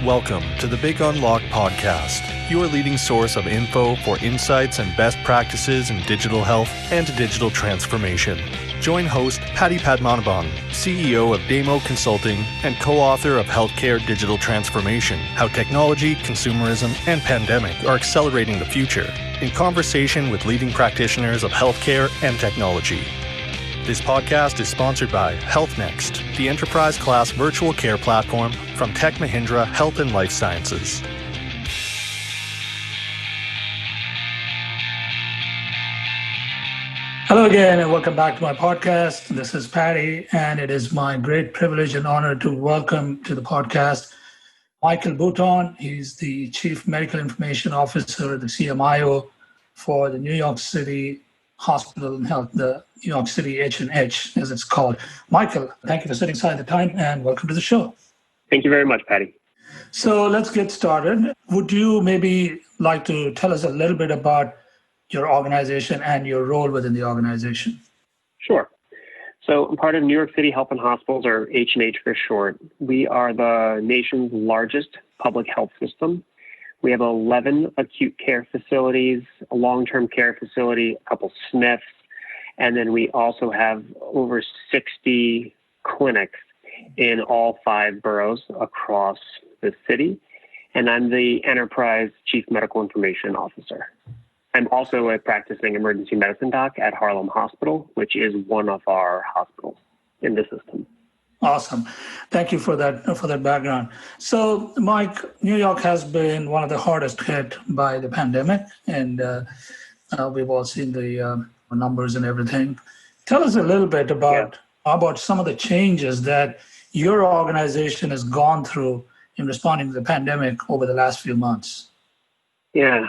Welcome to the Big Unlock podcast, your leading source of info for insights and best practices in digital health and digital transformation. Join host Patty Padmanabhan, CEO of Damo Consulting and co-author of Healthcare Digital Transformation, How Technology, Consumerism, and Pandemic Are Accelerating the Future, in conversation with leading practitioners of healthcare and technology. This podcast is sponsored by Health Next, the enterprise-class virtual care platform from Tech Mahindra Health and Life Sciences. Hello again, and welcome back to my podcast. This is Patty, and it is my great privilege and honor to welcome to the podcast Michael Bouton. He's the Chief Medical Information Officer, the CMIO for the New York City Hospital and Health, the New York City H H, as it's called. Michael, thank you for setting aside the time, and welcome to the show. Thank you very much, Patty. So let's get started. Would you maybe like to tell us a little bit about your organization and your role within the organization? Sure. So I'm part of New York City Health and Hospitals, or H for short. We are the nation's largest public health system. We have 11 acute care facilities, a long-term care facility, a couple SNFs, and then we also have over 60 clinics in all 5 boroughs across the city. And I'm the Enterprise Chief Medical Information Officer. I'm also a practicing emergency medicine doc at Harlem Hospital, which is one of our hospitals in the system. Awesome. Thank you for that background. So, Mike, New York has been one of the hardest hit by the pandemic, and we've all seen the numbers and everything. Tell us a little bit about some of the changes that your organization has gone through in responding to the pandemic over the last few months. Yeah,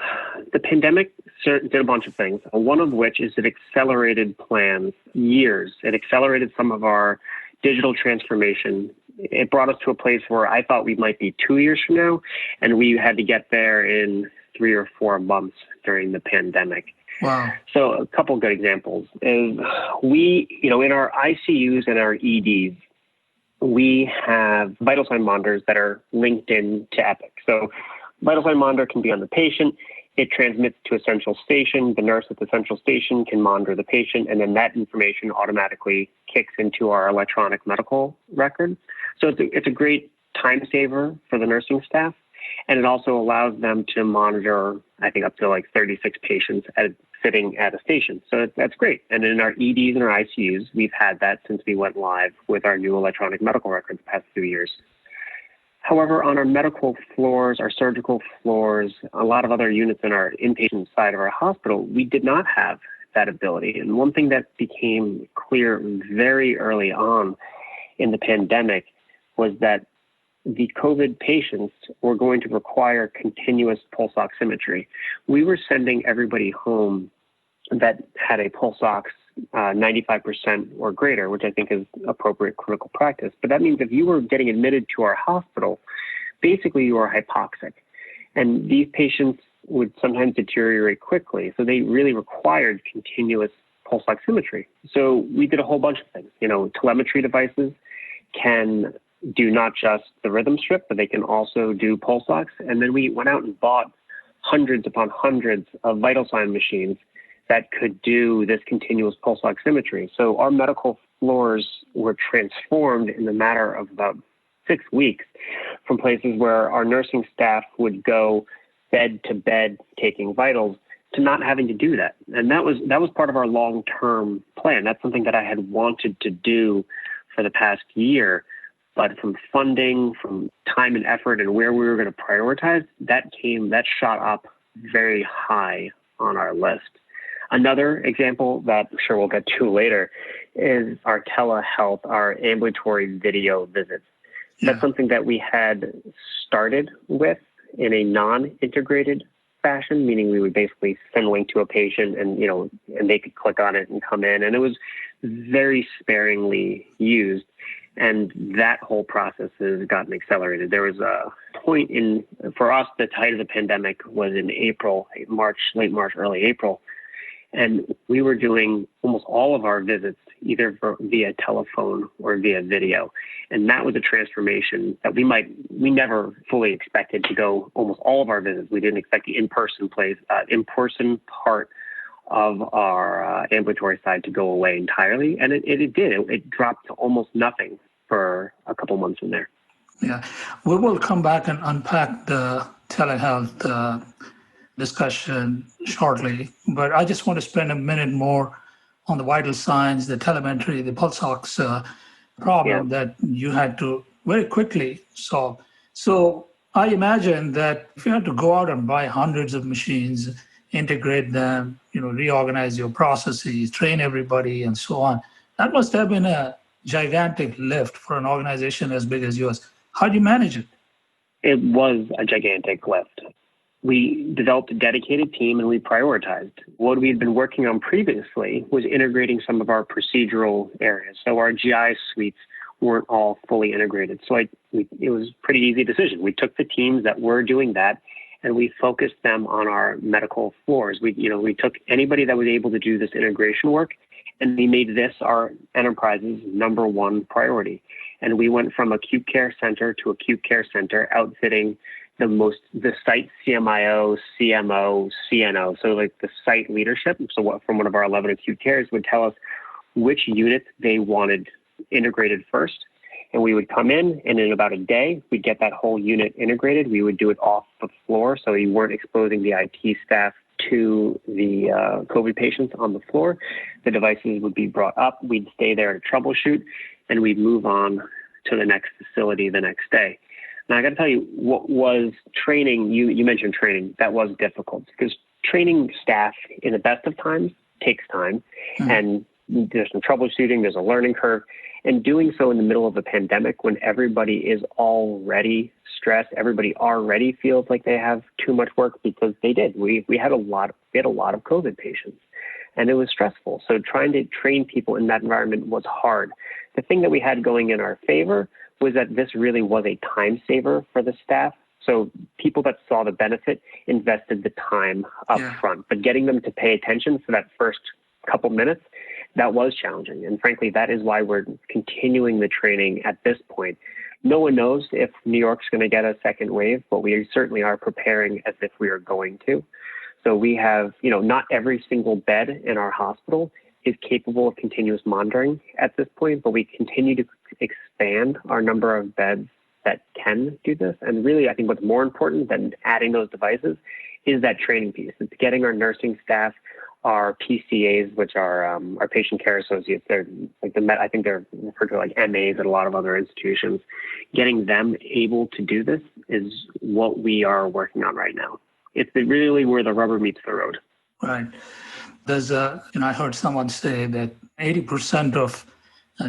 the pandemic did a bunch of things, one of which is it accelerated plans years. It accelerated some of our digital transformation. It brought us to a place where I thought we might be 2 years from now, and we had to get there in 3 or 4 months during the pandemic. Wow. So a couple good examples is in our ICUs and our EDs, we have vital sign monitors that are linked in to Epic. So vital sign monitor can be on the patient. It transmits to a central station. The nurse at the central station can monitor the patient, and then that information automatically kicks into our electronic medical record. So it's a great time saver for the nursing staff, and it also allows them to monitor, I think, up to like 36 patients sitting at a station. So that's great. And in our EDs and our ICUs, we've had that since we went live with our new electronic medical records the past few years. However, on our medical floors, our surgical floors, a lot of other units in our inpatient side of our hospital, we did not have that ability. And one thing that became clear very early on in the pandemic was that the COVID patients were going to require continuous pulse oximetry. We were sending everybody home that had a pulse ox 95% or greater, which I think is appropriate clinical practice. But that means if you were getting admitted to our hospital, basically you are hypoxic. And these patients would sometimes deteriorate quickly. So they really required continuous pulse oximetry. So we did a whole bunch of things. Telemetry devices can do not just the rhythm strip, but they can also do pulse ox. And then we went out and bought hundreds upon hundreds of vital sign machines that could do this continuous pulse oximetry. So our medical floors were transformed in the matter of about 6 weeks from places where our nursing staff would go bed to bed taking vitals to not having to do that. And that was part of our long-term plan. That's something that I had wanted to do for the past year. But from funding, from time and effort and where we were going to prioritize, that shot up very high on our list. Another example that I'm sure we'll get to later is our telehealth, our ambulatory video visits. Yeah. That's something that we had started with in a non-integrated fashion, meaning we would basically send a link to a patient and they could click on it and come in. And it was very sparingly used. And that whole process has gotten accelerated. There was a point for us, the height of the pandemic was in April, late March, early April. And we were doing almost all of our visits either via telephone or via video. And that was a transformation that we never fully expected to go almost all of our visits. We didn't expect the in-person part of our ambulatory side to go away entirely. And it did. It dropped to almost nothing for a couple months in there. Yeah, we will come back and unpack the telehealth discussion shortly, but I just want to spend a minute more on the vital signs, the telemetry, the pulse ox problem that you had to very quickly solve. So I imagine that if you had to go out and buy hundreds of machines, integrate them, reorganize your processes, train everybody, and so on, that must have been a gigantic lift for an organization as big as yours. How do you manage it? It was a gigantic lift. We developed a dedicated team and we prioritized. What we had been working on previously was integrating some of our procedural areas. So our GI suites weren't all fully integrated. So it was a pretty easy decision. We took the teams that were doing that and we focused them on our medical floors. We took anybody that was able to do this integration work and we made this our enterprise's number one priority. And we went from acute care center to acute care center, outfitting the site CMIO, CMO, CNO, so like the site leadership. So from one of our 11 acute cares would tell us which units they wanted integrated first. And we would come in and in about a day, we'd get that whole unit integrated. We would do it off the floor. So you weren't exposing the IT staff to the COVID patients on the floor. The devices would be brought up. We'd stay there to troubleshoot and we'd move on to the next facility the next day. Now, I got to tell you, what was training, you mentioned training, that was difficult because training staff in the best of times takes time and there's some troubleshooting, there's a learning curve, and doing so in the middle of a pandemic when everybody is already stressed, everybody already feels like they have too much work because they did. We had a lot of COVID patients and it was stressful. So trying to train people in that environment was hard. The thing that we had going in our favor was that this really was a time saver for the staff. So people that saw the benefit invested the time up front, but getting them to pay attention for that first couple minutes, that was challenging. And frankly, that is why we're continuing the training at this point. No one knows if New York's going to get a second wave, but we certainly are preparing as if we are going to. So we have, not every single bed in our hospital is capable of continuous monitoring at this point, but we continue to expand our number of beds that can do this. And really, I think what's more important than adding those devices is that training piece. It's getting our nursing staff, our PCAs, which are our patient care associates. They're like I think they're referred to like MAs at a lot of other institutions. Getting them able to do this is what we are working on right now. It's really where the rubber meets the road. Right. There's I heard someone say that 80% of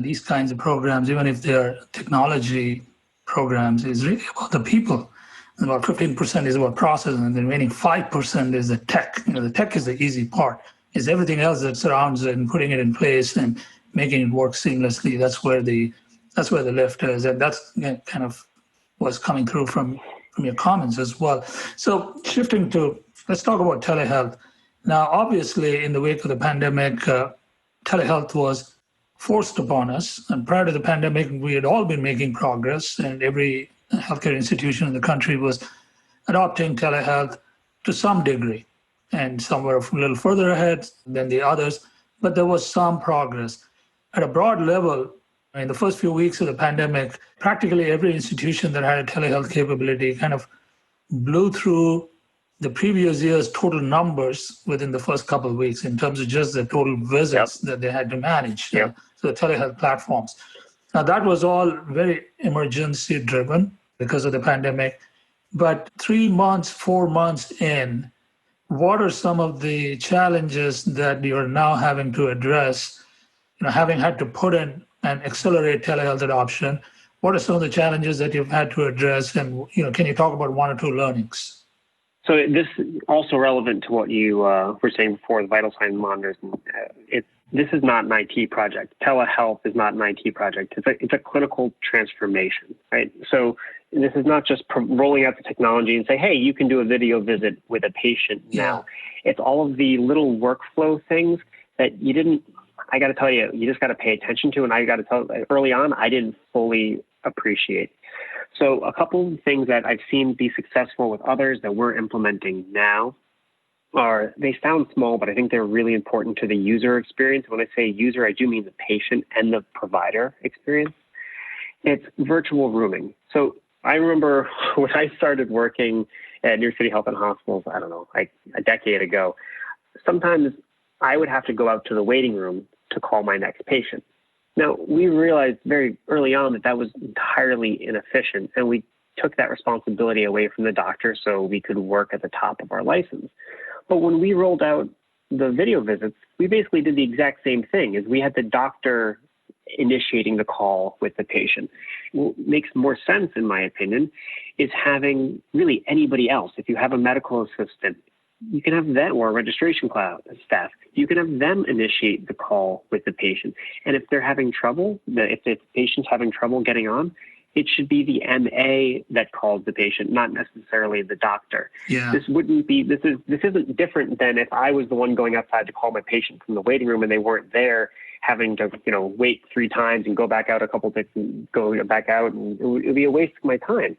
these kinds of programs, even if they're technology programs, is really about the people. And about 15% is about process, and the remaining 5% is the tech. The tech is the easy part. It's everything else that surrounds it and putting it in place and making it work seamlessly. That's where the lift is, and that's kind of what's coming through from your comments as well. So shifting to, let's talk about telehealth. Now, obviously, in the wake of the pandemic, telehealth was forced upon us. And prior to the pandemic, we had all been making progress, and every healthcare institution in the country was adopting telehealth to some degree. And some were a little further ahead than the others, but there was some progress. At a broad level, in the first few weeks of the pandemic, practically every institution that had a telehealth capability kind of blew through the previous year's total numbers within the first couple of weeks in terms of just the total visits that they had to manage. So the telehealth platforms. Now, that was all very emergency driven because of the pandemic. But 3 months, 4 months in, what are some of the challenges that you're now having to address, having had to put in and accelerate telehealth adoption? What are some of the challenges that you've had to address? And, can you talk about one or two learnings? So this is also relevant to what you were saying before, the vital sign monitors. This is not an IT project. Telehealth is not an IT project. It's a clinical transformation, right? So this is not just rolling out the technology and say, hey, you can do a video visit with a patient now. It's all of the little workflow things that I got to tell you, you just got to pay attention to. And I got to tell early on, I didn't fully appreciate. So a couple of things that I've seen be successful with others that we're implementing now they sound small, but I think they're really important to the user experience. When I say user, I do mean the patient and the provider experience. It's virtual rooming. So I remember when I started working at New York City Health and Hospitals, I don't know, like a decade ago, sometimes I would have to go out to the waiting room to call my next patient. Now, we realized very early on that was entirely inefficient, and we took that responsibility away from the doctor so we could work at the top of our license. But when we rolled out the video visits, we basically did the exact same thing. Is we had the doctor initiating the call with the patient. What makes more sense, in my opinion, is having really anybody else. If you have a medical assistant, you can have them, or a registration staff, you can have them initiate the call with the patient. And if they're having trouble, if the patient's having trouble getting on, it should be the MA that calls the patient, not necessarily the doctor. Yeah. This isn't different than if I was the one going outside to call my patient from the waiting room and they weren't there, having to, wait 3 times and go back out a couple of times and go back out, and it would be a waste of my time.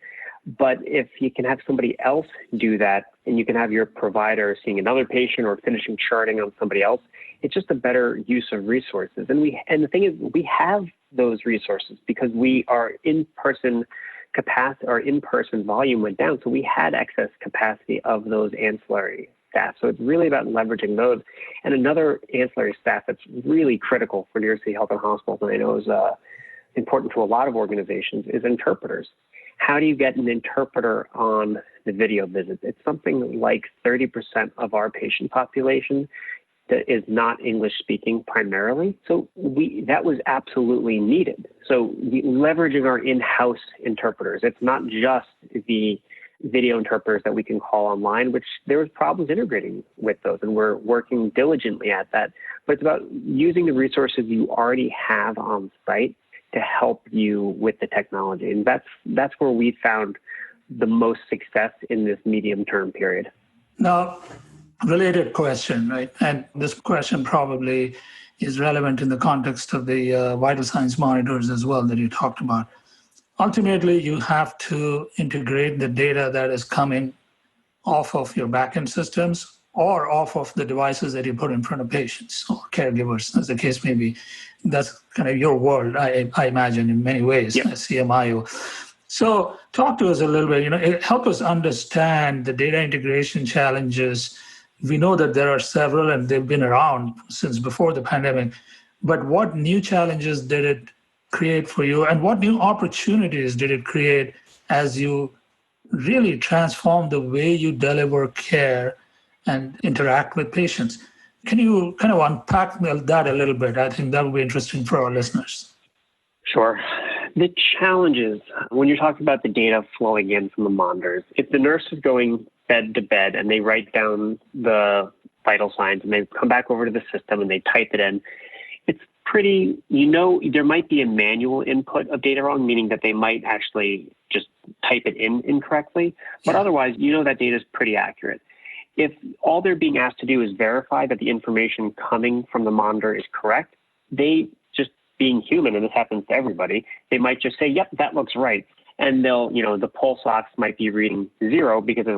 But if you can have somebody else do that, and you can have your provider seeing another patient or finishing charting on somebody else, it's just a better use of resources. And the thing is, we have those resources because our in-person capacity, our in-person volume went down. So we had excess capacity of those ancillary staff. So it's really about leveraging those. And another ancillary staff that's really critical for New York City Health and Hospitals, and I know is important to a lot of organizations, is interpreters. How do you get an interpreter on the video visits? It's something like 30% of our patient population that is not English speaking primarily. So that was absolutely needed. So leveraging our in-house interpreters. It's not just the video interpreters that we can call online, which there was problems integrating with those, and we're working diligently at that. But it's about using the resources you already have on site to help you with the technology. And that's where we found the most success in this medium-term period. Now, related question, right? And this question probably is relevant in the context of the vital signs monitors as well that you talked about. Ultimately, you have to integrate the data that is coming off of your backend systems or off of the devices that you put in front of patients or caregivers, as the case may be. That's kind of your world, I imagine, in many ways, yep. as CMIO. So talk to us a little bit, help us understand the data integration challenges. We know that there are several and they've been around since before the pandemic, but what new challenges did it create for you, and what new opportunities did it create as you really transform the way you deliver care and interact with patients? Can you kind of unpack that a little bit? I think that would be interesting for our listeners. Sure. The challenges, when you're talking about the data flowing in from the monitors, if the nurse is going bed to bed and they write down the vital signs and they come back over to the system and they type it in, it's pretty, there might be a manual input of data wrong, meaning that they might actually just type it in incorrectly. But otherwise, that data is pretty accurate. If all they're being asked to do is verify that the information coming from the monitor is correct, they just being human, and this happens to everybody, they might just say, yep, that looks right. And they'll, the pulse ox might be reading 0 because of,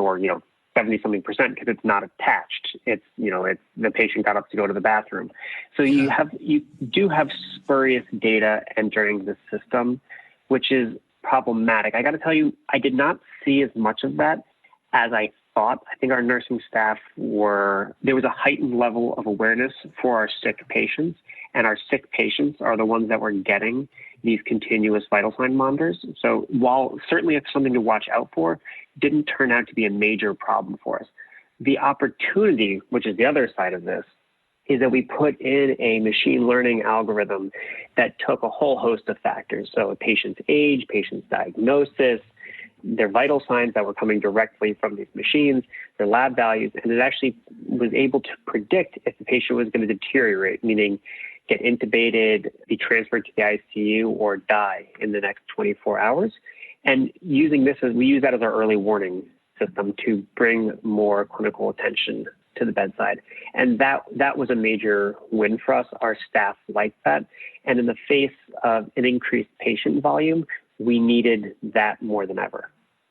70-something percent because it's not attached. It's the patient got up to go to the bathroom. So you do have spurious data entering the system, which is problematic. I got to tell you, I did not see as much of that as I thought. I think our nursing staff there was a heightened level of awareness for our sick patients, and our sick patients are the ones that were getting these continuous vital sign monitors. So while certainly it's something to watch out for, didn't turn out to be a major problem for us. The opportunity, which is the other side of this, is that we put in a machine learning algorithm that took a whole host of factors. So a patient's age, patient's diagnosis, their vital signs that were coming directly from these machines, their lab values, and it actually was able to predict if the patient was going to deteriorate, meaning get intubated, be transferred to the ICU, or die in the next 24 hours. And using this we use that as our early warning system to bring more clinical attention to the bedside. And that was a major win for us. Our staff liked that. And in the face of an increased patient volume, we needed that more than ever.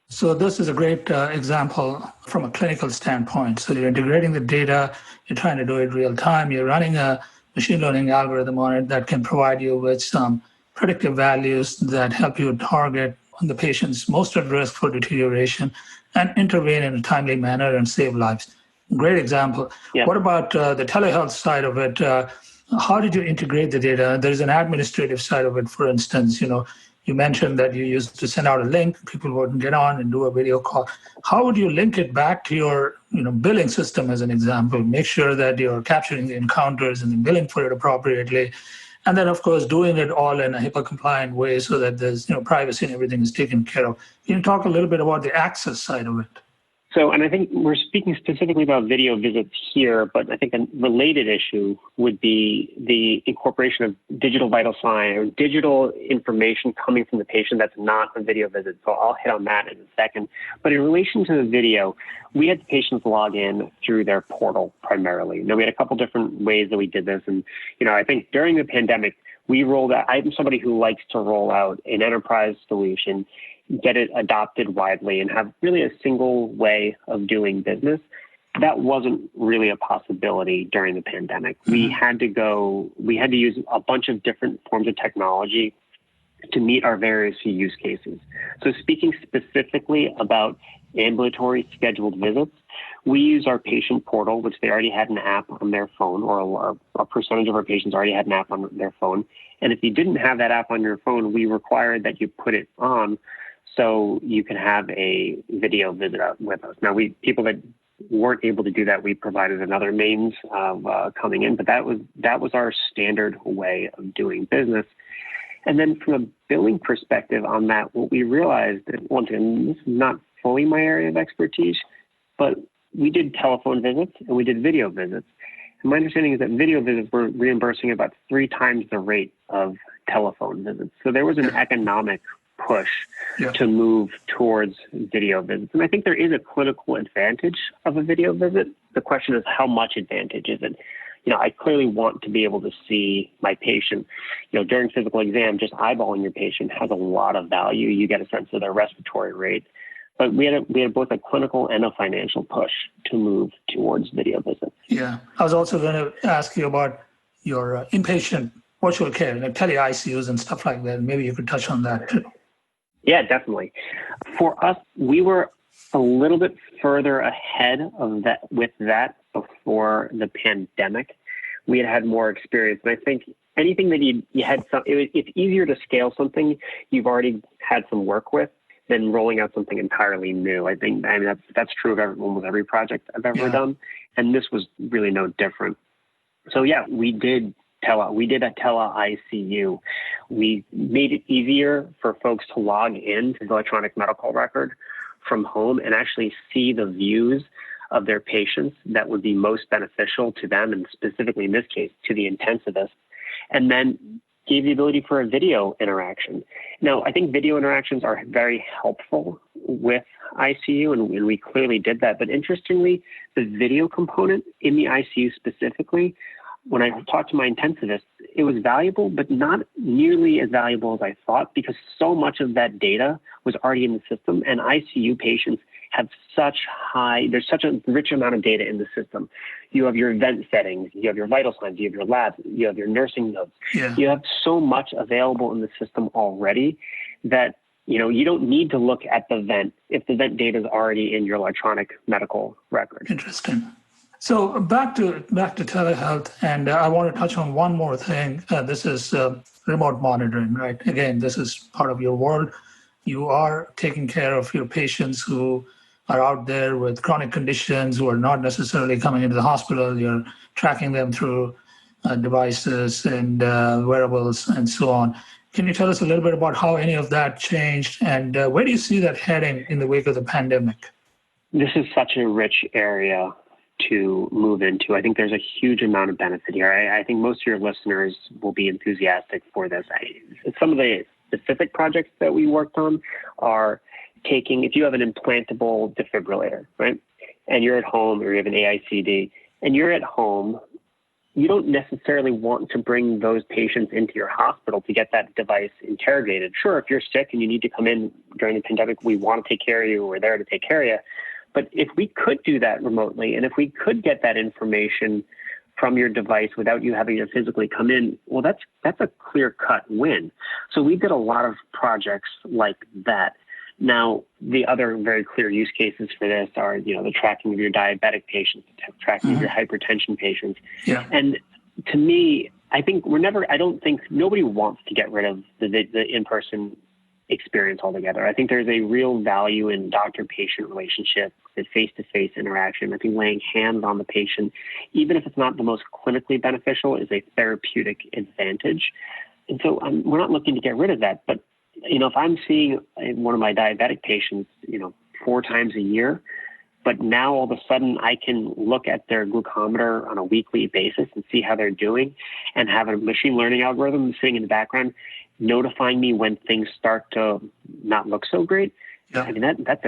So this is a great example from a clinical standpoint. So you're integrating the data, you're trying to do it real time, you're running a machine learning algorithm on it that can provide you with some predictive values that help you target the patients most at risk for deterioration and intervene in a timely manner and save lives. Great example. Yeah. What about the telehealth side of it? How did you integrate the data? There's an administrative side of it, for instance. You mentioned that you used to send out a link, people wouldn't get on and do a video call. How would you link it back to your billing system as an example? Make sure that you're capturing the encounters and billing for it appropriately. And then, of course, doing it all in a HIPAA-compliant way so that there's privacy and everything is taken care of. Can you talk a little bit about the access side of it? So, and I think we're speaking specifically about video visits here, but I think a related issue would be the incorporation of digital vital sign or digital information coming from the patient that's not a video visit. So I'll hit on that in a second. But in relation to the video, we had the patients log in through their portal primarily. Now, we had a couple different ways that we did this. And, I think during the pandemic, we rolled out, I'm somebody who likes to roll out an enterprise solution, get it adopted widely, and have really a single way of doing business. That wasn't really a possibility during the pandemic. We had to use a bunch of different forms of technology to meet our various use cases. So speaking specifically about ambulatory scheduled visits, we use our patient portal, which they already had an app on their phone, or a percentage of our patients already had an app on their phone. And if you didn't have that app on your phone, we required that you put it on so you can have a video visit with us. Now, people that weren't able to do that, we provided another means of coming in, but that was our standard way of doing business. And then from a billing perspective on that, what we realized, that once again, this is not fully my area of expertise, but we did telephone visits and we did video visits. And my understanding is that video visits were reimbursing about 3 times the rate of telephone visits. So there was an economic push to move towards video visits. And I think there is a clinical advantage of a video visit. The question is, how much advantage is it? I clearly want to be able to see my patient. During physical exam, just eyeballing your patient has a lot of value. You get a sense of their respiratory rate. But we had both a clinical and a financial push to move towards video visits. Yeah. I was also going to ask you about your inpatient virtual care, like tele-ICUs and stuff like that. Maybe you could touch on that too. Yeah, definitely. For us, we were a little bit further ahead of that with that before the pandemic. We had more experience, and I think anything that you had it's easier to scale something you've already had some work with than rolling out something entirely new. I mean that's true of almost every project I've ever done, and this was really no different. So we did a tele-ICU. We made it easier for folks to log in to the electronic medical record from home and actually see the views of their patients that would be most beneficial to them, and specifically in this case, to the intensivist, and then gave the ability for a video interaction. Now, I think video interactions are very helpful with ICU, and we clearly did that. But interestingly, the video component in the ICU specifically, when I talked to my intensivist, it was valuable, but not nearly as valuable as I thought, because so much of that data was already in the system, and ICU patients have there's such a rich amount of data in the system. You have your event settings, you have your vital signs, you have your labs, you have your nursing notes. Yeah. You have so much available in the system already that you don't need to look at the vent if the vent data is already in your electronic medical record. Interesting. So back to telehealth, and I want to touch on one more thing. This is remote monitoring, right? Again, this is part of your world. You are taking care of your patients who are out there with chronic conditions, who are not necessarily coming into the hospital. You're tracking them through devices and wearables and so on. Can you tell us a little bit about how any of that changed, and where do you see that heading in the wake of the pandemic? This is such a rich area to move into. I think there's a huge amount of benefit here. I think most of your listeners will be enthusiastic for this. Some of the specific projects that we worked on are taking, if you have an implantable defibrillator, right, and you're at home, or you have an AICD, and you're at home, you don't necessarily want to bring those patients into your hospital to get that device interrogated. Sure, if you're sick and you need to come in during the pandemic, we want to take care of you. We're there to take care of you. But if we could do that remotely, and if we could get that information from your device without you having to physically come in, well, that's a clear-cut win. So we did a lot of projects like that. Now, the other very clear use cases for this are, the tracking of your diabetic patients, tracking of your hypertension patients. Yeah. And to me, I don't think nobody wants to get rid of the in-person experience altogether. I think there's a real value in doctor-patient relationship, the face-to-face interaction. I think laying hands on the patient, even if it's not the most clinically beneficial, is a therapeutic advantage. And so we're not looking to get rid of that, but if I'm seeing one of my diabetic patients, 4 times a year, but now all of a sudden I can look at their glucometer on a weekly basis and see how they're doing, and have a machine learning algorithm sitting in the background notifying me when things start to not look so great. Yeah. I mean, that's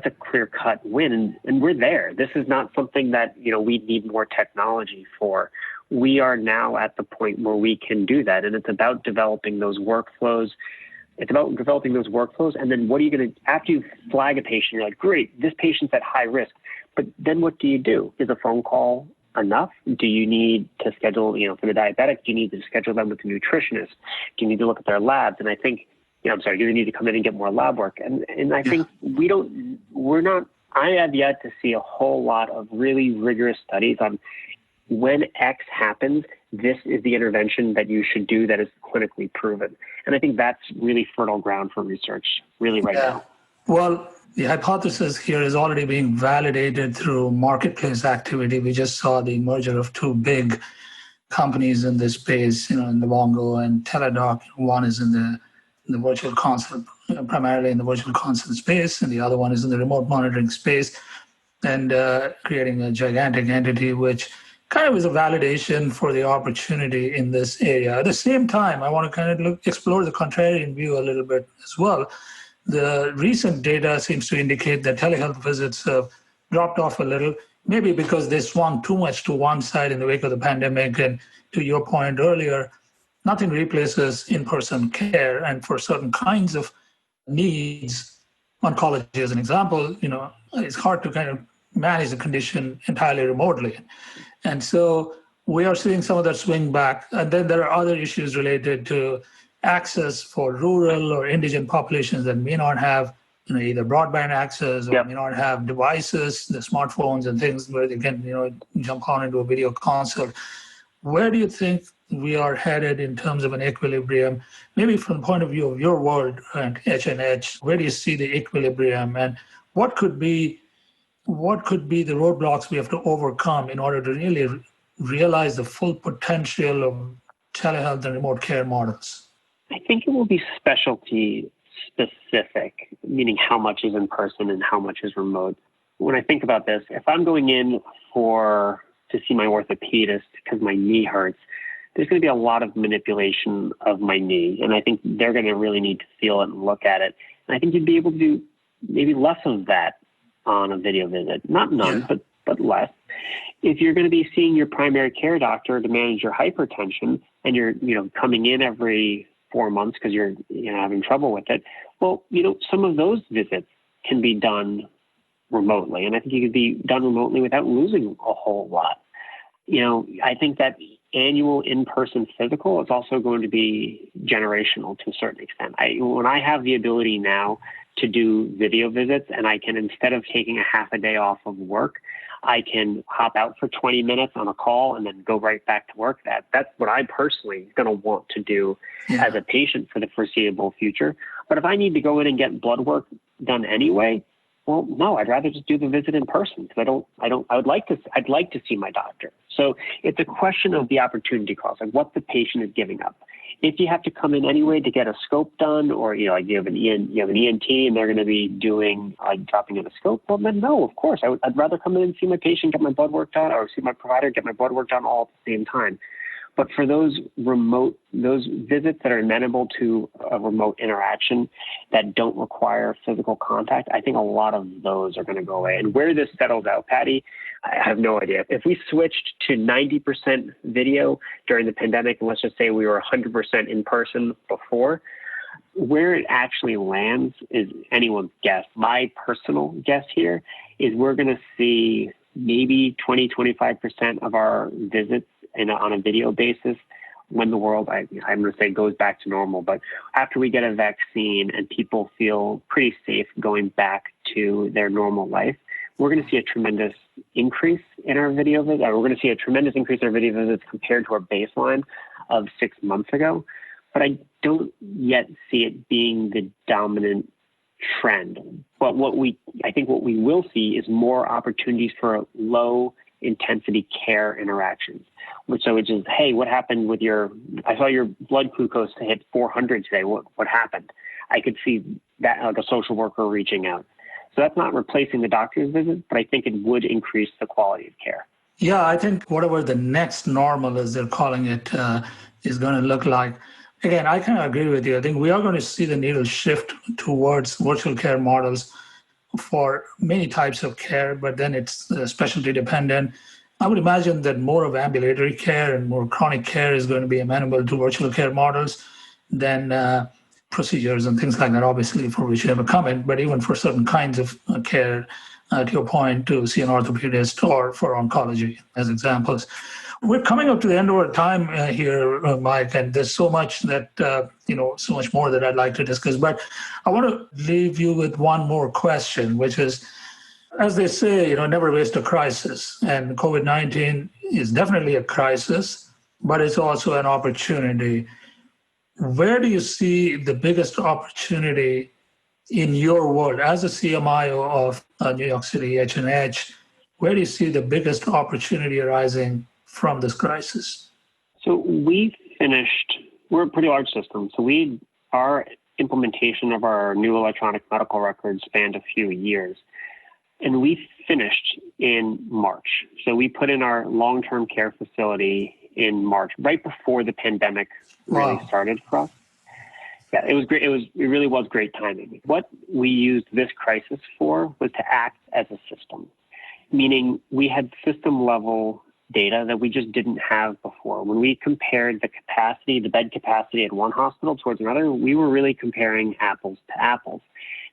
a clear-cut win, and we're there. This is not something that we need more technology for. We are now at the point where we can do that, and it's about developing those workflows. And then what are you going to, after you flag a patient, you're like, great, this patient's at high risk. But then what do you do? Is a phone call enough? Do you need to schedule, for the diabetic, do you need to schedule them with a nutritionist? Do you need to look at their labs? And I think, do you need to come in and get more lab work? And I think I have yet to see a whole lot of really rigorous studies on when X happens, this is the intervention that you should do that is clinically proven. And I think that's really fertile ground for research really right now. Well, the hypothesis here is already being validated through marketplace activity. We just saw the merger of 2 big companies in this space, in Livongo and Teladoc. One is in the virtual consult, primarily in the virtual consult space, and the other one is in the remote monitoring space, and creating a gigantic entity, which kind of is a validation for the opportunity in this area. At the same time, I want to kind of explore the contrarian view a little bit as well. The recent data seems to indicate that telehealth visits have dropped off a little, maybe because they swung too much to one side in the wake of the pandemic. And to your point earlier, nothing replaces in-person care. And for certain kinds of needs, oncology as an example, it's hard to kind of manage the condition entirely remotely. And so we are seeing some of that swing back. And then there are other issues related to access for rural or indigent populations that may not have either broadband access or may not have devices, the smartphones and things where they can jump on into a video consult. Where do you think we are headed in terms of an equilibrium? Maybe from the point of view of your world and H and H, where do you see the equilibrium, and what could be the roadblocks we have to overcome in order to really realize the full potential of telehealth and remote care models? I think it will be specialty specific, meaning how much is in person and how much is remote. When I think about this, if I'm going in to see my orthopedist because my knee hurts, there's going to be a lot of manipulation of my knee. And I think they're going to really need to feel it and look at it. And I think you'd be able to do maybe less of that on a video visit. Not none, but less. If you're going to be seeing your primary care doctor to manage your hypertension, and you're coming in every 4 months because you're having trouble with it, well, some of those visits can be done remotely, and I think you could be done remotely without losing a whole lot. I think that annual in-person physical is also going to be generational to a certain extent. When I have the ability now to do video visits, and I can, instead of taking a half a day off of work, I can hop out for 20 minutes on a call and then go right back to work. That's what I personally going to want to do as a patient for the foreseeable future. But if I need to go in and get blood work done anyway, well, no, I'd rather just do the visit in person because I'd like to see my doctor. So it's a question of the opportunity cost, like what the patient is giving up. If you have to come in anyway to get a scope done, or you have an ENT and they're going to be doing dropping in a scope, well then no, of course I'd rather come in and see my patient, get my blood work done, or see my provider, get my blood work done all at the same time. But for those visits that are amenable to a remote interaction that don't require physical contact, I think a lot of those are going to go away. And where this settles out, Patty, I have no idea. If we switched to 90% video during the pandemic, and let's just say we were 100% in person before, where it actually lands is anyone's guess. My personal guess here is we're going to see maybe 20-25% of our visits on a video basis when the world, I'm going to say, goes back to normal. But after we get a vaccine and people feel pretty safe going back to their normal life, we're going to see a tremendous increase in our video visits. We're going to see a tremendous increase in our video visits compared to our baseline of 6 months ago. But I don't yet see it being the dominant trend. But I think what we will see is more opportunities for low intensity care interactions. Which is, hey, what happened with I saw your blood glucose hit 400 today. What happened? I could see that, like a social worker reaching out. So that's not replacing the doctor's visit, but I think it would increase the quality of care. Yeah, I think whatever the next normal, as they're calling it, is going to look like. Again, I kind of agree with you. I think we are going to see the needle shift towards virtual care models for many types of care, but then it's specialty dependent. I would imagine that more of ambulatory care and more chronic care is going to be amenable to virtual care models than procedures and things like that, obviously, for which you have a comment, but even for certain kinds of care, to your point, to see an orthopedist or for oncology as examples. We're coming up to the end of our time here, Mike, and there's so much that, so much more that I'd like to discuss. But I want to leave you with one more question, which is, as they say, never waste a crisis. And COVID-19 is definitely a crisis, but it's also an opportunity. Where do you see the biggest opportunity in your world as a CMIO of New York City H H? Where do you see the biggest opportunity arising from this crisis? So we're a pretty large system. So our implementation of our new electronic medical records spanned a few years. And we finished in March. So we put in our long-term care facility in March, right before the pandemic really started for us. Yeah, it was great. It really was great timing. What we used this crisis for was to act as a system, meaning we had system-level data that we just didn't have before. When we compared the bed capacity at one hospital towards another, we were really comparing apples to apples.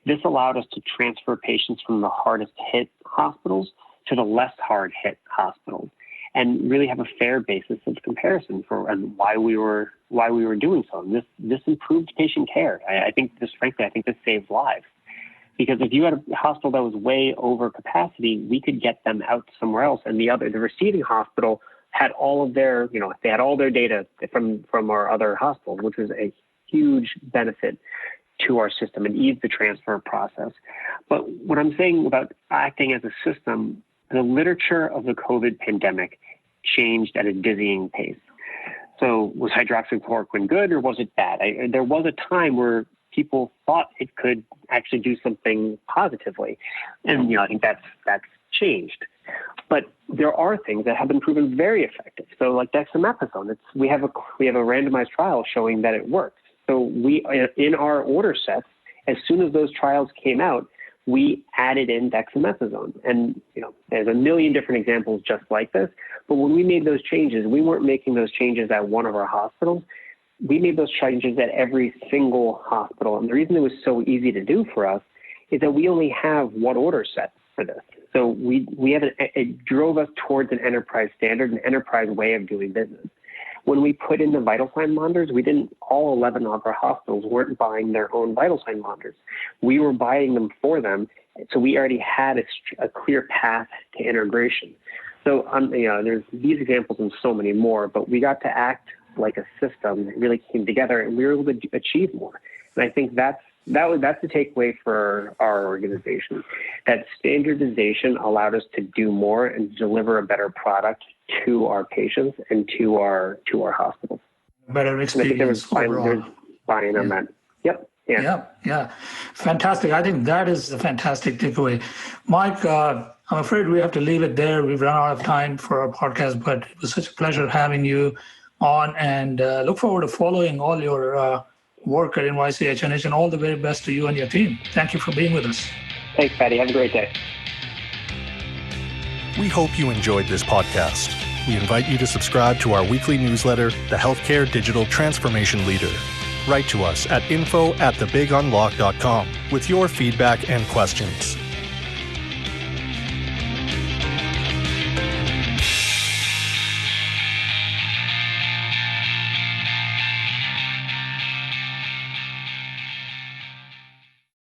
This allowed us to transfer patients from the hardest hit hospitals to the less hard hit hospitals and really have a fair basis of comparison for and why we were doing so. And this improved patient care. I think this saved lives. Because if you had a hospital that was way over capacity, we could get them out somewhere else. And the receiving hospital had all of their, they had all their data from our other hospitals, which was a huge benefit to our system and ease the transfer process. But what I'm saying about acting as a system, the literature of the COVID pandemic changed at a dizzying pace. So was hydroxychloroquine good or was it bad? There was a time where people thought it could actually do something positively. And, I think that's changed. But there are things that have been proven very effective. So like dexamethasone, we have a randomized trial showing that it works. So we, in our order sets, as soon as those trials came out, we added in dexamethasone. And, there's a million different examples just like this. But when we made those changes, we weren't making those changes at one of our hospitals. We made those changes at every single hospital. And the reason it was so easy to do for us is that we only have one order set for this. So it drove us towards an enterprise standard, an enterprise way of doing business. When we put in the vital sign monitors, all 11 of our hospitals weren't buying their own vital sign monitors. We were buying them for them. So we already had a clear path to integration. So, there's these examples and so many more, but we got to act like a system that really came together and we were able to achieve more. And I think that's the takeaway for our organization. That standardization allowed us to do more and deliver a better product to our patients and to our hospitals. Better experience. And I think there's buy-in on that. Yep. Yeah. Fantastic. I think that is a fantastic takeaway. Mike, I'm afraid we have to leave it there. We've run out of time for our podcast, but it was such a pleasure having you on, and look forward to following all your work at NYC H H, and all the very best to you and your team. Thank you for being with us. Thanks, Patty. Have a great day. We hope you enjoyed this podcast. We invite you to subscribe to our weekly newsletter, The Healthcare Digital Transformation Leader. Write to us at info@thebigunlock.com with your feedback and questions.